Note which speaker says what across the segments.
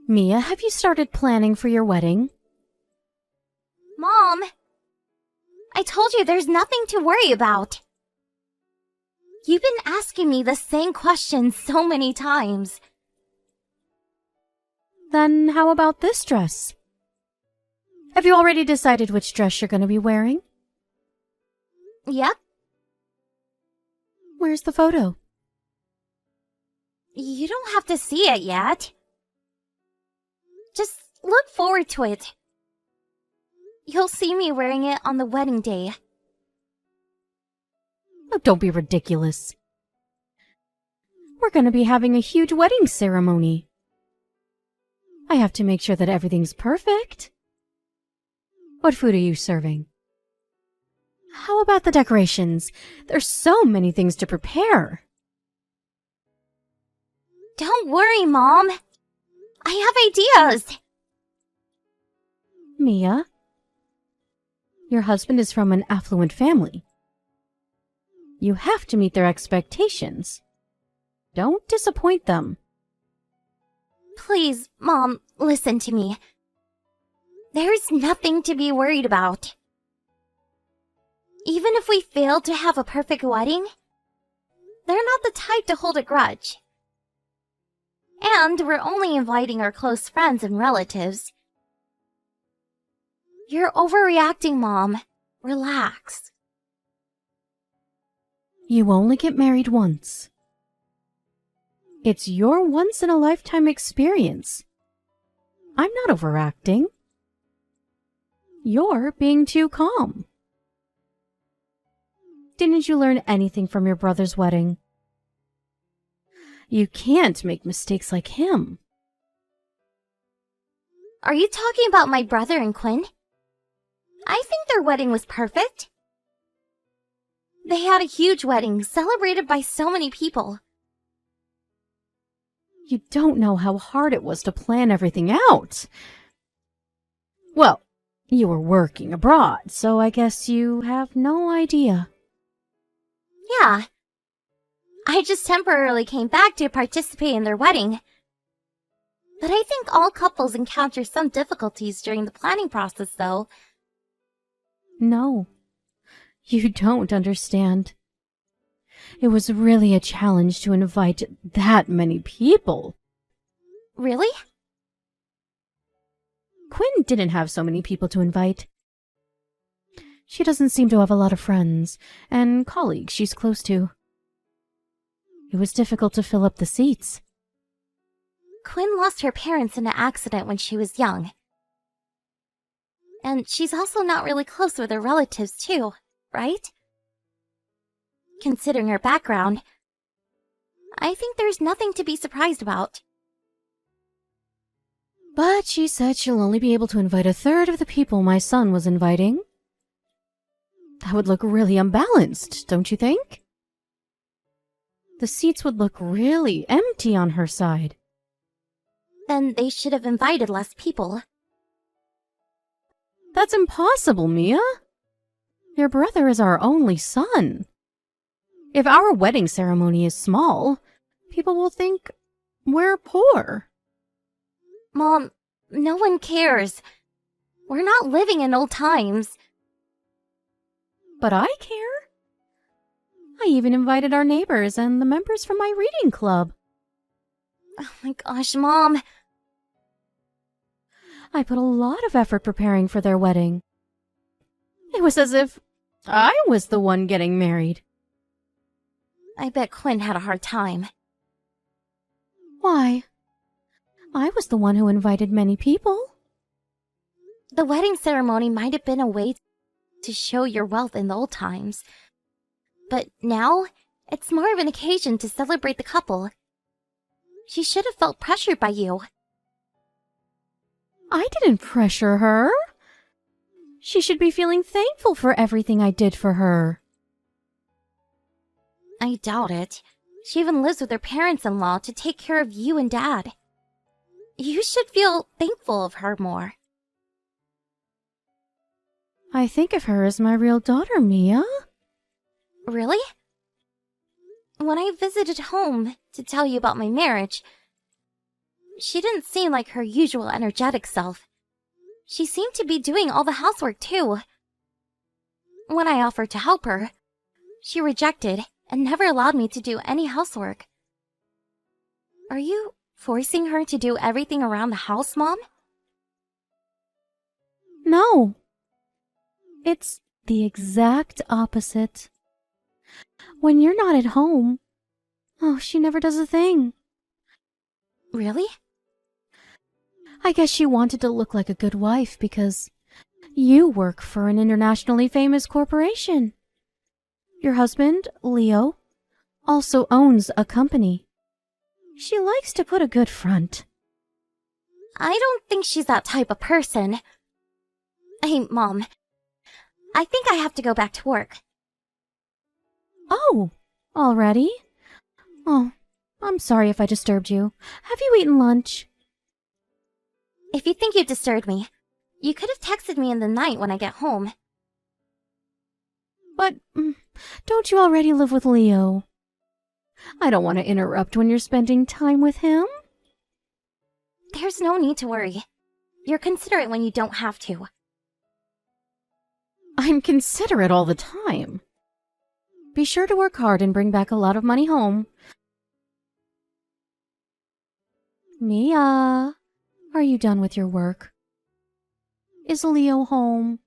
Speaker 1: Mia, have you started planning for your wedding?
Speaker 2: Mom! I told you there's nothing to worry about. You've been asking me the same question so many times.
Speaker 1: Then how about this dress? Have you already decided which dress you're going to be wearing?
Speaker 2: Yep.
Speaker 1: Where's the photo?
Speaker 2: You don't have to see it yet. Just look forward to it. You'll see me wearing it on the wedding day.
Speaker 1: Oh, don't be ridiculous. We're going to be having a huge wedding ceremony. I have to make sure that everything's perfect. What food are you serving? How about the decorations? There's so many things to prepare.
Speaker 2: Don't worry, Mom. I have ideas.
Speaker 1: Mia, your husband is from an affluent family. You have to meet their expectations. Don't disappoint them.
Speaker 2: Please, Mom, listen to me. There's nothing to be worried about. Even if we fail to have a perfect wedding, they're not the type to hold a grudge. And we're only inviting our close friends and relatives. You're overreacting, Mom. Relax.
Speaker 1: You only get married once. It's your once-in-a-lifetime experience. I'm not overacting. You're being too calm. Didn't you learn anything from your brother's wedding? You can't make mistakes like him.
Speaker 2: Are you talking about my brother and Quinn? I think their wedding was perfect. They had a huge wedding celebrated by so many people.
Speaker 1: You don't know how hard it was to plan everything out. Well, you were working abroad, so I guess you have no idea.
Speaker 2: Yeah. I just temporarily came back to participate in their wedding. But I think all couples encounter some difficulties during the planning process, though.
Speaker 1: No, you don't understand. It was really a challenge to invite that many people.
Speaker 2: Really?
Speaker 1: Quinn didn't have so many people to invite. She doesn't seem to have a lot of friends and colleagues she's close to. It was difficult to fill up the seats.
Speaker 2: Quinn lost her parents in an accident when she was young. And she's also not really close with her relatives, too, right? Considering her background, I think there's nothing to be surprised about.
Speaker 1: But she said she'll only be able to invite a third of the people my son was inviting. That would look really unbalanced, don't you think? The seats would look really empty on her side.
Speaker 2: Then they should have invited less people.
Speaker 1: That's impossible, Mia. Your brother is our only son. If our wedding ceremony is small, people will think we're poor.
Speaker 2: Mom, no one cares. We're not living in old times.
Speaker 1: But I care. I even invited our neighbors and the members from my reading club.
Speaker 2: Oh my gosh, Mom.
Speaker 1: I put a lot of effort preparing for their wedding. It was as if I was the one getting married.
Speaker 2: I bet Quinn had a hard time.
Speaker 1: Why? I was the one who invited many people.
Speaker 2: The wedding ceremony might have been a way to show your wealth in the old times. But now, it's more of an occasion to celebrate the couple. She should have felt pressured by you.
Speaker 1: I didn't pressure her. She should be feeling thankful for everything I did for her.
Speaker 2: I doubt it. She even lives with her parents-in-law to take care of you and Dad. You should feel thankful of her more.
Speaker 1: I think of her as my real daughter, Mia.
Speaker 2: Really? When I visited home to tell you about my marriage, She didn't seem like her usual energetic self. She seemed to be doing all the housework too. When I offered to help her, she rejected and never allowed me to do any housework. Are you forcing her to do everything around the house, Mom?
Speaker 1: No. It's the exact opposite. When you're not at home, she never does a thing.
Speaker 2: Really?
Speaker 1: I guess she wanted to look like a good wife because you work for an internationally famous corporation. Your husband, Leo, also owns a company. She likes to put a good front.
Speaker 2: I don't think she's that type of person. Hey, Mom. I think I have to go back to work.
Speaker 1: Oh, already? Oh, I'm sorry if I disturbed you. Have you eaten lunch?
Speaker 2: If you think you disturbed me, you could have texted me in the night when I get home.
Speaker 1: But don't you already live with Leo? I don't want to interrupt when you're spending time with him.
Speaker 2: There's no need to worry. You're considerate when you don't have to.
Speaker 1: I'm considerate all the time. Be sure to work hard and bring back a lot of money home. Mia, are you done with your work? Is Leo home?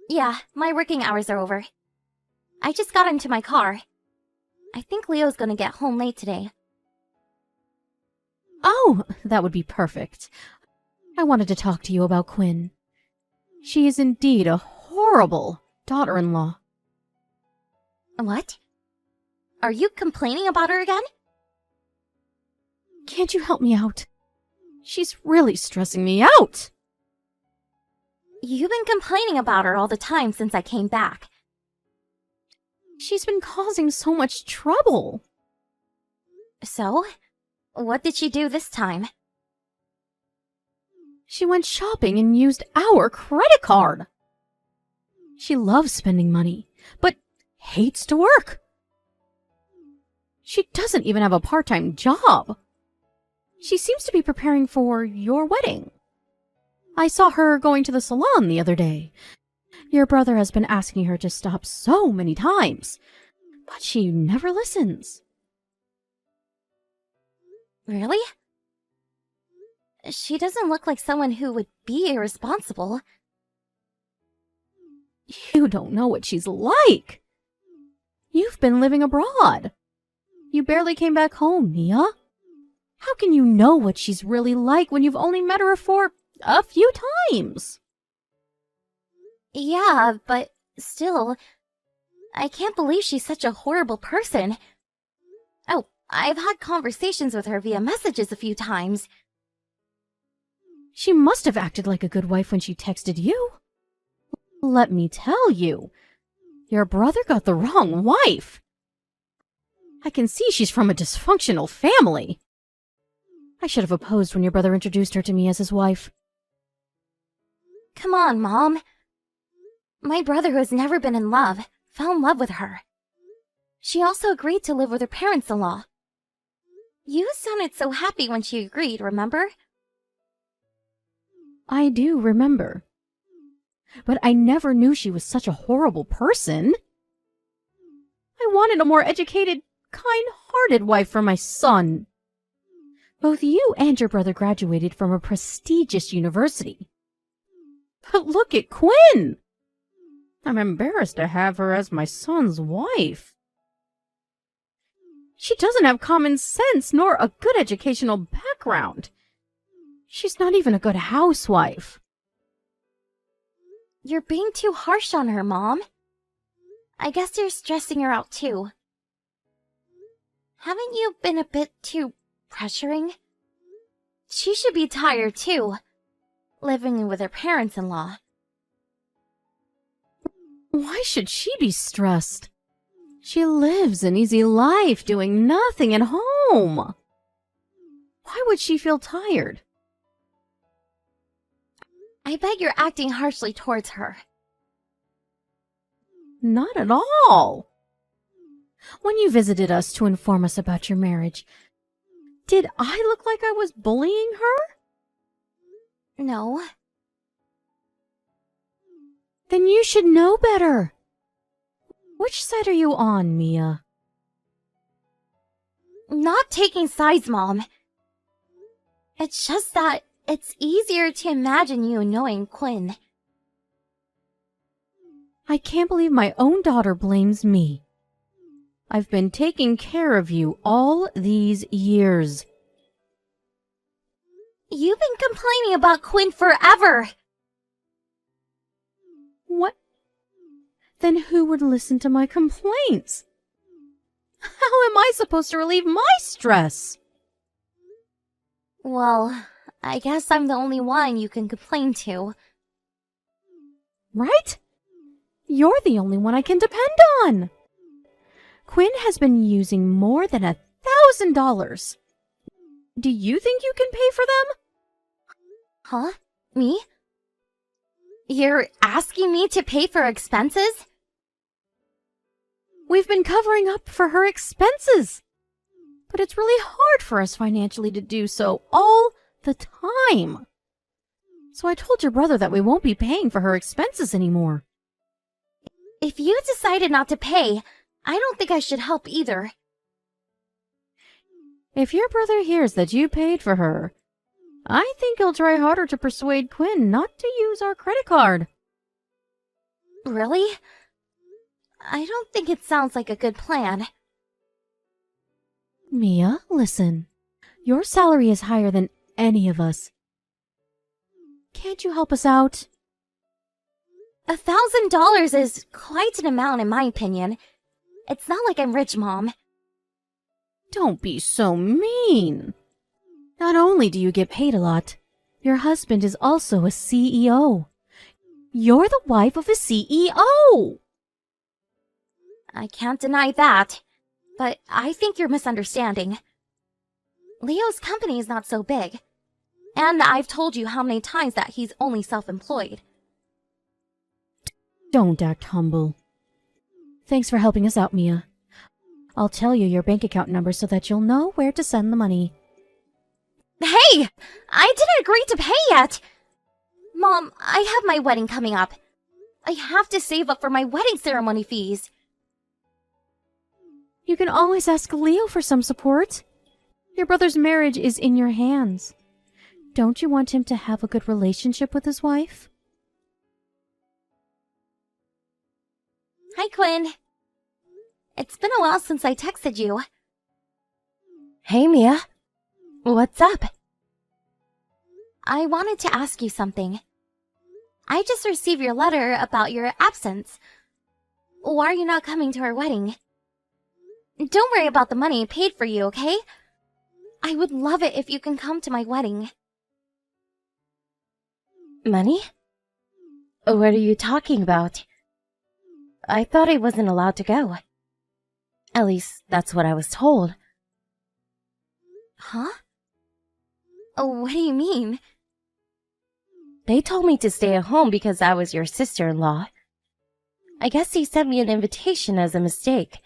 Speaker 2: Yeah, my working hours are over. I just got into my car. I think Leo's gonna get home late today.
Speaker 1: Oh, that would be perfect. I wanted to talk to you about Quinn. She is indeed a horrible daughter-in-law.
Speaker 2: What? Are you complaining about her again?
Speaker 1: Can't you help me out? She's really stressing me out.
Speaker 2: You've been complaining about her all the time since I came back.
Speaker 1: She's been causing so much trouble.
Speaker 2: So? What did she do this time?
Speaker 1: She went shopping and used our credit card. She loves spending money, but hates to work. She doesn't even have a part-time job. She seems to be preparing for your wedding. I saw her going to the salon the other day. Your brother has been asking her to stop so many times, but she never listens.
Speaker 2: Really? She doesn't look like someone who would be irresponsible.
Speaker 1: You don't know what she's like. You've been living abroad. You barely came back home, Mia. How can you know what she's really like when you've only met her for a few times?
Speaker 2: Yeah, but still, I can't believe she's such a horrible person. Oh, I've had conversations with her via messages a few times.
Speaker 1: She must have acted like a good wife when she texted you. Let me tell you, your brother got the wrong wife. I can see she's from a dysfunctional family. I should have opposed when your brother introduced her to me as his wife.
Speaker 2: Come on, Mom. My brother, who has never been in love, fell in love with her. She also agreed to live with her parents-in-law. You sounded so happy when she agreed, remember?
Speaker 1: I do remember. But I never knew she was such a horrible person. I wanted a more educated, kind-hearted wife for my son. Both you and your brother graduated from a prestigious university. But look at Quinn! I'm embarrassed to have her as my son's wife. She doesn't have common sense nor a good educational background. She's not even a good housewife.
Speaker 2: You're being too harsh on her, Mom. I guess you're stressing her out too. Haven't you been a bit too pressuring? She should be tired too, living with her parents-in-law.
Speaker 1: Why should she be stressed? She lives an easy life doing nothing at home. Why would she feel tired?
Speaker 2: I bet you're acting harshly towards her.
Speaker 1: Not at all. When you visited us to inform us about your marriage, Did I look like I was bullying her?
Speaker 2: No.
Speaker 1: Then you should know better. Which side are you on, Mia?
Speaker 2: Not taking sides, Mom. It's just that it's easier to imagine you knowing Quinn.
Speaker 1: I can't believe my own daughter blames me. I've been taking care of you all these years.
Speaker 2: You've been complaining about Quinn forever.
Speaker 1: What? Then who would listen to my complaints? How am I supposed to relieve my stress?
Speaker 2: Well, I guess I'm the only one you can complain to.
Speaker 1: Right? You're the only one I can depend on. Quinn has been using more than $1,000. Do you think you can pay for them?
Speaker 2: Huh? Me? You're asking me to pay for expenses?
Speaker 1: We've been covering up for her expenses. But it's really hard for us financially to do so all the time. So I told your brother that we won't be paying for her expenses anymore.
Speaker 2: If you decided not to pay, I don't think I should help either.
Speaker 1: If your brother hears that you paid for her, I think he'll try harder to persuade Quinn not to use our credit card.
Speaker 2: Really? I don't think it sounds like a good plan.
Speaker 1: Mia, listen. Your salary is higher than any of us. Can't you help us out?
Speaker 2: $1,000 is quite an amount in my opinion. It's not like I'm rich, Mom.
Speaker 1: Don't be so mean. Not only do you get paid a lot, your husband is also a CEO. You're the wife of a CEO.
Speaker 2: I can't deny that, but I think you're misunderstanding. Leo's company is not so big, and I've told you how many times that he's only self-employed.
Speaker 1: Don't act humble. Thanks for helping us out, Mia. I'll tell you your bank account number so that you'll know where to send the money.
Speaker 2: Hey! I didn't agree to pay yet! Mom, I have my wedding coming up. I have to save up for my wedding ceremony fees.
Speaker 1: You can always ask Leo for some support. Your brother's marriage is in your hands. Don't you want him to have a good relationship with his wife?
Speaker 2: Hi, Quinn. It's been a while since I texted you.
Speaker 3: Hey, Mia. What's up?
Speaker 2: I wanted to ask you something. I just received your letter about your absence. Why are you not coming to our wedding? Don't worry about the money I paid for you, okay? I would love it if you can come to my wedding.
Speaker 3: Money? What are you talking about? I thought I wasn't allowed to go. At least, that's what I was told.
Speaker 2: Huh? What do you mean?
Speaker 3: They told me to stay at home because I was your sister-in-law. I guess he sent me an invitation as a mistake.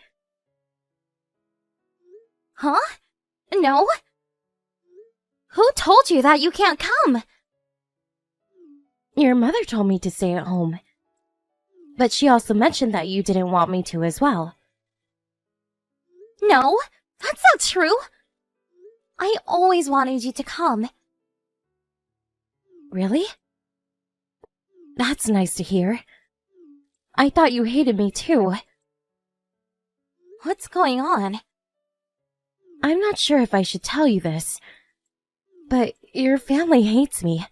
Speaker 2: Huh? No? Who told you that you can't come?
Speaker 3: Your mother told me to stay at home. But she also mentioned that you didn't want me to as well.
Speaker 2: No, that's not true. I always wanted you to come.
Speaker 3: Really? That's nice to hear. I thought you hated me too.
Speaker 2: What's going on?
Speaker 3: I'm not sure if I should tell you this, but your family hates me.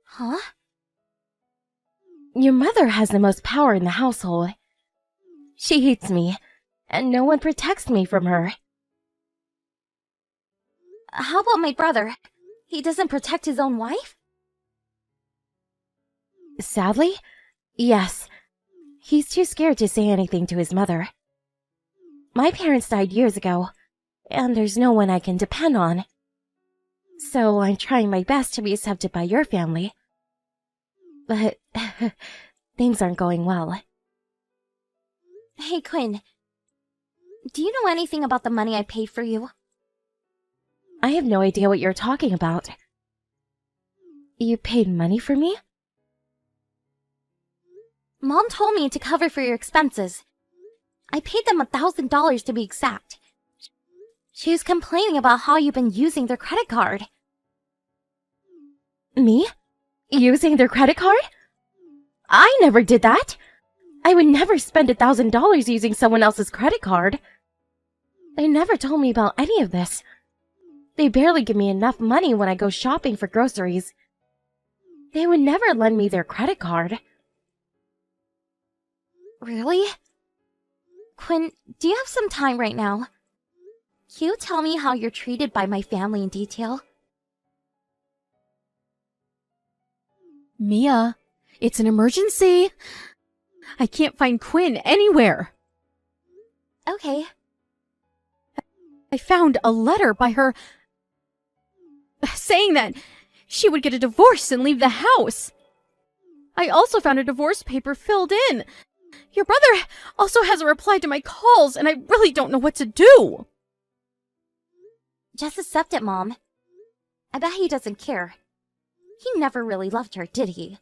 Speaker 2: Huh?
Speaker 3: Your mother has the most power in the household. She hates me, and no one protects me from her.
Speaker 2: How about my brother? He doesn't protect his own wife?
Speaker 3: Sadly, yes. He's too scared to say anything to his mother. My parents died years ago, and there's no one I can depend on. So I'm trying my best to be accepted by your family. But things aren't going well.
Speaker 2: Hey, Quinn. Do you know anything about the money I paid for you?
Speaker 3: I have no idea what you're talking about. You paid money for me?
Speaker 2: Mom told me to cover for your expenses. I paid them $1,000 to be exact. She was complaining about how you've been using their credit card.
Speaker 3: Me? Using their credit card? I never did that. I would never spend $1,000 using someone else's credit card. They never told me about any of this. They barely give me enough money when I go shopping for groceries. They would never lend me their credit card.
Speaker 2: Really? Quinn, do you have some time right now? Can you tell me how you're treated by my family in detail?
Speaker 1: Mia, it's an emergency. I can't find Quinn anywhere.
Speaker 2: Okay.
Speaker 1: I found a letter by her saying that she would get a divorce and leave the house. I also found a divorce paper filled in. Your brother also hasn't replied to my calls, and I really don't know what to do.
Speaker 2: Just accept it, Mom. I bet he doesn't care. He never really loved her, did he?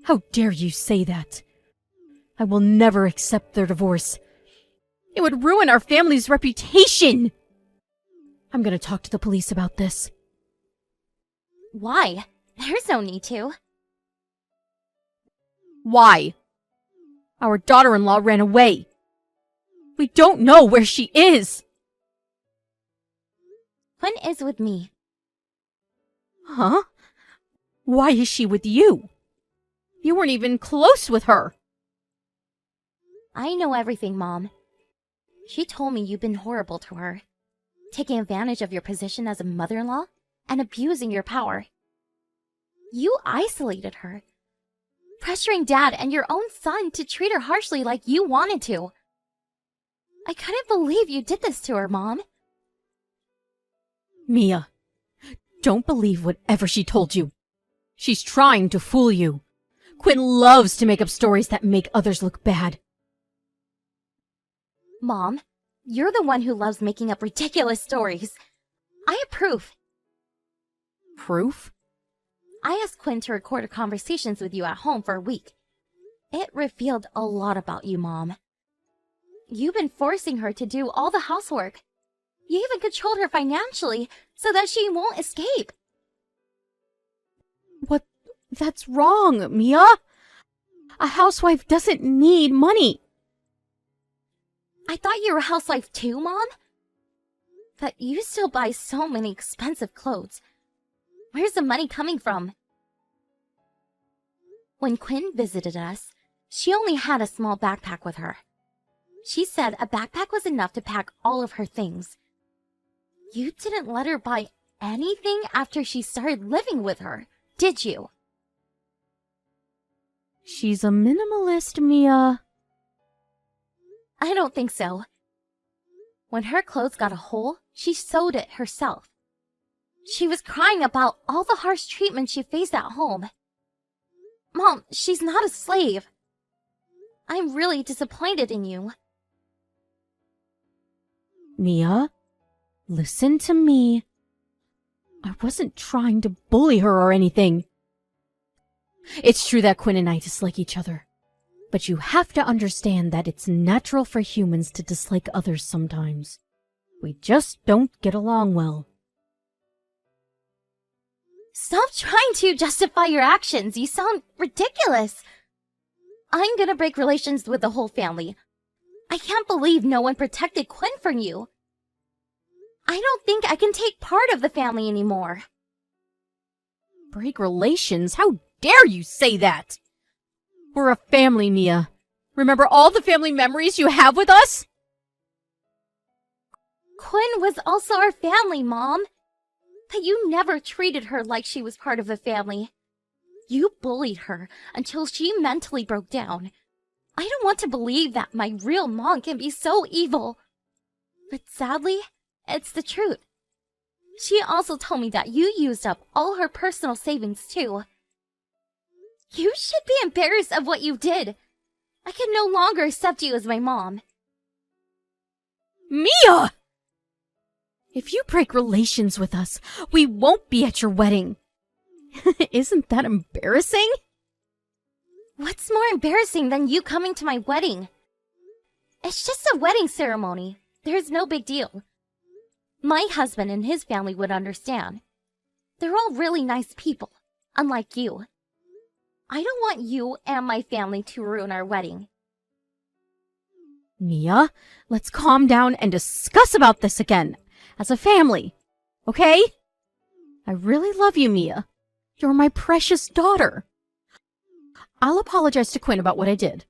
Speaker 1: How dare you say that? I will never accept their divorce. It would ruin our family's reputation. I'm gonna talk to the police about this.
Speaker 2: Why? There's no need to.
Speaker 1: Why? Our daughter-in-law ran away. We don't know where she is.
Speaker 2: Quinn is with me.
Speaker 1: Huh? Why is she with you? You weren't even close with her.
Speaker 2: I know everything, Mom. She told me you've been horrible to her, taking advantage of your position as a mother-in-law and abusing your power. You isolated her, pressuring Dad and your own son to treat her harshly like you wanted to. I couldn't believe you did this to her, Mom.
Speaker 1: Mia, don't believe whatever she told you. She's trying to fool you. Quinn loves to make up stories that make others look bad.
Speaker 2: Mom, you're the one who loves making up ridiculous stories. I have proof.
Speaker 1: Proof?
Speaker 2: I asked Quinn to record her conversations with you at home for a week. It revealed a lot about you, Mom. You've been forcing her to do all the housework. You even controlled her financially so that she won't escape.
Speaker 1: What? That's wrong, Mia. A housewife doesn't need money.
Speaker 2: I thought you were a housewife too, Mom. But you still buy so many expensive clothes. Where's the money coming from? When Quinn visited us, she only had a small backpack with her. She said a backpack was enough to pack all of her things. You didn't let her buy anything after she started living with her, did you?
Speaker 1: She's a minimalist, Mia.
Speaker 2: I don't think so. When her clothes got a hole, she sewed it herself. She was crying about all the harsh treatment she faced at home. Mom, she's not a slave. I'm really disappointed in you.
Speaker 1: Mia, listen to me. I wasn't trying to bully her or anything. It's true that Quinn and I dislike each other. But you have to understand that it's natural for humans to dislike others sometimes. We just don't get along well.
Speaker 2: Stop trying to justify your actions. You sound ridiculous. I'm gonna break relations with the whole family. I can't believe no one protected Quinn from you. I don't think I can take part of the family anymore.
Speaker 1: Break relations? How dare you say that? We're a family, Mia. Remember all the family memories you have with us?
Speaker 2: Quinn was also our family, Mom. But you never treated her like she was part of the family. You bullied her until she mentally broke down. I don't want to believe that my real mom can be so evil. But sadly, it's the truth. She also told me that you used up all her personal savings too. You should be embarrassed of what you did. I can no longer accept you as my mom.
Speaker 1: Mia! If you break relations with us, we won't be at your wedding. Isn't that embarrassing?
Speaker 2: What's more embarrassing than you coming to my wedding? It's just a wedding ceremony. There's no big deal. My husband and his family would understand. They're all really nice people, unlike you. I don't want you and my family to ruin our wedding.
Speaker 1: Mia, let's calm down and discuss about this again, as a family, okay? I really love you, Mia. You're my precious daughter. I'll apologize to Quinn about what I did.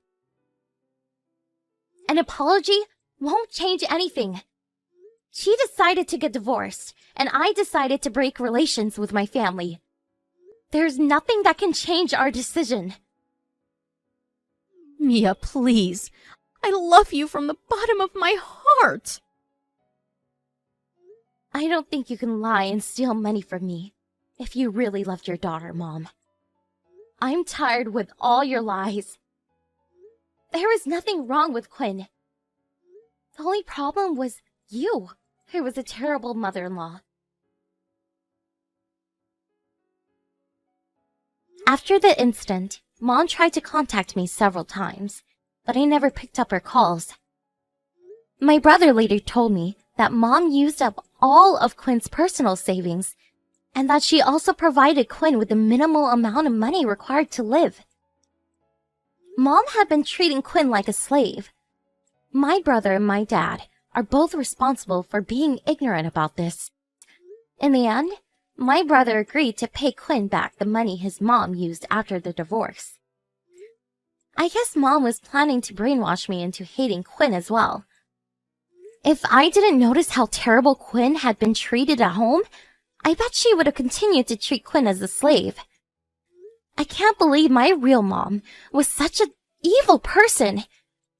Speaker 2: An apology won't change anything. She decided to get divorced, and I decided to break relations with my family. There's nothing that can change our decision.
Speaker 1: Mia, please. I love you from the bottom of my heart.
Speaker 2: I don't think you can lie and steal money from me if you really loved your daughter, Mom. I'm tired with all your lies. There was nothing wrong with Quinn. The only problem was you, who was a terrible mother-in-law. After the incident, Mom tried to contact me several times, but I never picked up her calls. My brother later told me that Mom used up all of Quinn's personal savings, and that she also provided Quinn with the minimal amount of money required to live. Mom had been treating Quinn like a slave. My brother and my dad are both responsible for being ignorant about this. In the end, my brother agreed to pay Quinn back the money his mom used after the divorce. I guess Mom was planning to brainwash me into hating Quinn as well. If I didn't notice how terrible Quinn had been treated at home, I bet she would have continued to treat Quinn as a slave. I can't believe my real mom was such an evil person,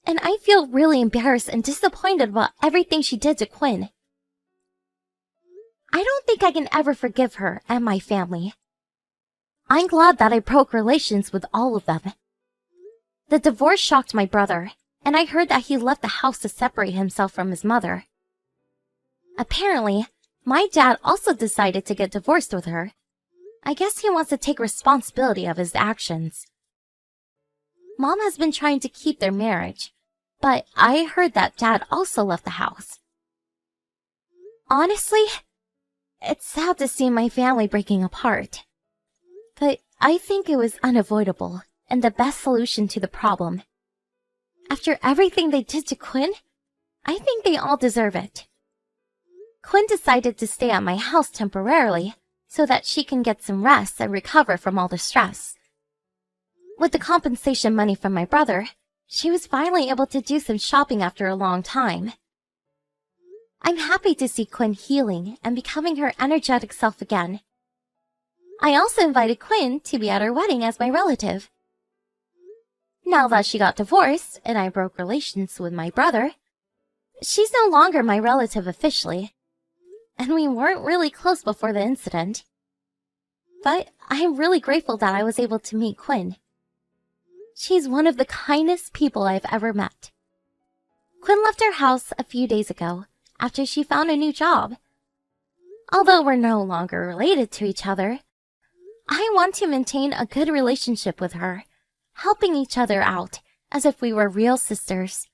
Speaker 2: and I feel really embarrassed and disappointed about everything she did to Quinn. I don't think I can ever forgive her and my family. I'm glad that I broke relations with all of them. The divorce shocked my brother, and I heard that he left the house to separate himself from his mother. Apparently, my dad also decided to get divorced with her. I guess he wants to take responsibility of his actions. Mom has been trying to keep their marriage, but I heard that Dad also left the house. Honestly, it's sad to see my family breaking apart. But I think it was unavoidable and the best solution to the problem. After everything they did to Quinn, I think they all deserve it. Quinn decided to stay at my house temporarily so that she can get some rest and recover from all the stress. With the compensation money from my brother, she was finally able to do some shopping after a long time. I'm happy to see Quinn healing and becoming her energetic self again. I also invited Quinn to be at her wedding as my relative. Now that she got divorced and I broke relations with my brother, she's no longer my relative officially, and we weren't really close before the incident. But I'm really grateful that I was able to meet Quinn. She's one of the kindest people I've ever met. Quinn left her house a few days ago after she found a new job. Although we're no longer related to each other, I want to maintain a good relationship with her, helping each other out as if we were real sisters.